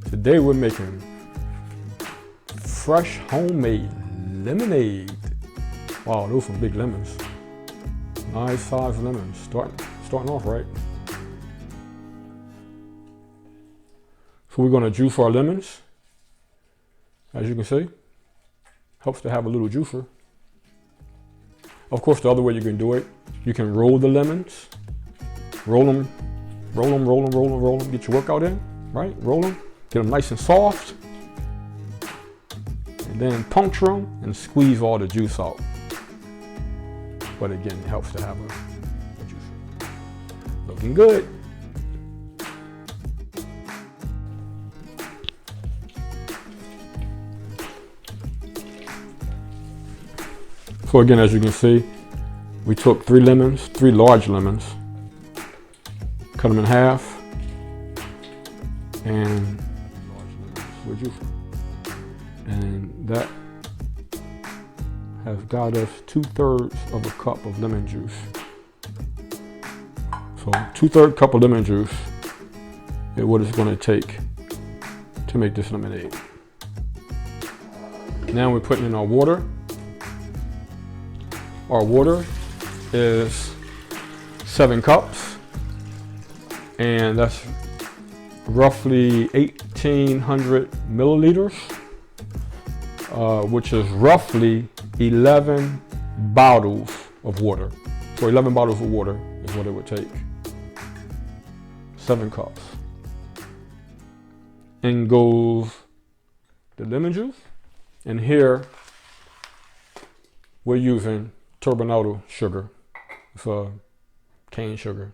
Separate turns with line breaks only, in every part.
Today we're making fresh homemade lemonade. Wow, those are some big lemons. Nice sized lemons. Starting off right. So we're gonna juice our lemons. As you can see, helps to have a little juicer. Of course, the other way you can do it, you can roll the lemons. Roll them, get your workout in, right? Roll them, get them nice and soft. And then puncture them and squeeze all the juice out. But again, it helps to have a juicer. Looking good. So again, as you can see, we took 3 lemons, 3 large lemons, cut them in half, and that has got us 2/3 of a cup of lemon juice. So 2/3 cup of lemon juice is what it's going to take to make this lemonade. Now we're putting in our water. Our water is 7 cups, and that's roughly 1,800 milliliters, which is roughly 11 bottles of water. So 11 bottles of water is what it would take. 7 cups. And goes the lemon juice, and here we're using Turbinado sugar. It's cane sugar,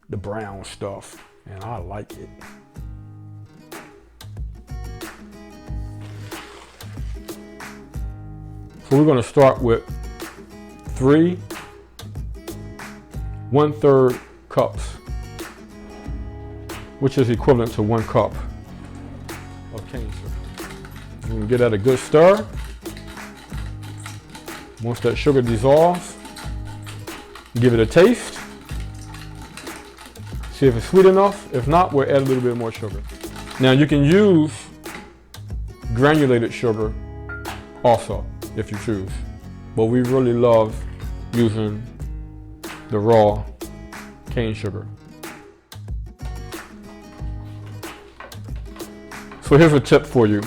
the brown stuff, and I like it. So we're going to start with 3 1/3 cups, which is equivalent to 1 cup of cane sugar. We're going to give that a good stir. Once that sugar dissolves, give it a taste. See if it's sweet enough. If not, we'll add a little bit more sugar. Now you can use granulated sugar also, if you choose. But we really love using the raw cane sugar. So here's a tip for you.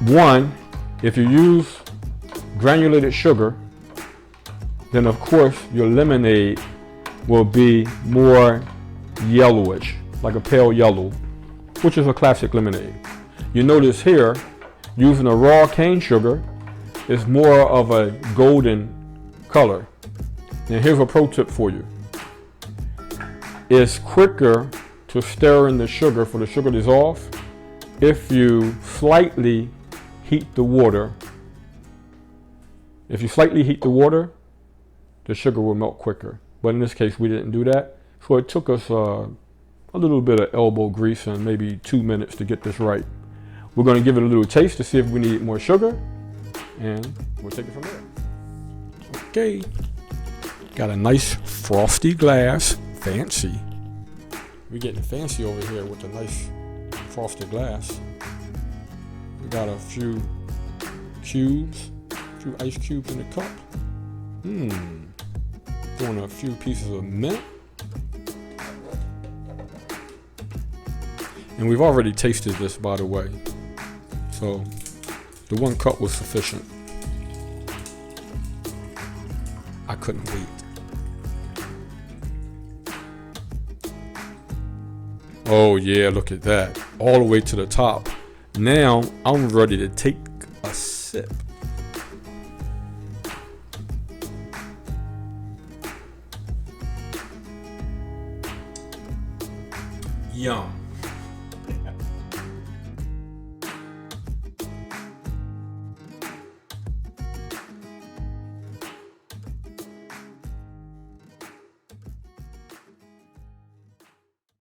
One, if you use granulated sugar, then of course your lemonade will be more yellowish, like a pale yellow, which is a classic lemonade. You notice here, using a raw cane sugar is more of a golden color. Now here's a pro tip for you. It's quicker to stir in the sugar for the sugar to dissolve if you slightly heat the water. If you slightly heat the water, the sugar will melt quicker. But in this case, we didn't do that. So it took us a little bit of elbow grease and maybe 2 minutes to get this right. We're going to give it a little taste to see if we need more sugar, and we'll take it from there. Okay, got a nice frosty glass, fancy. We're getting fancy over here with a nice frosted glass. We got a few cubes. Few ice cubes in the cup. Throwing a few pieces of mint. And we've already tasted this, by the way. So the 1 cup was sufficient. I couldn't wait. Oh yeah, look at that. All the way to the top. Now I'm ready to take a sip. Yum.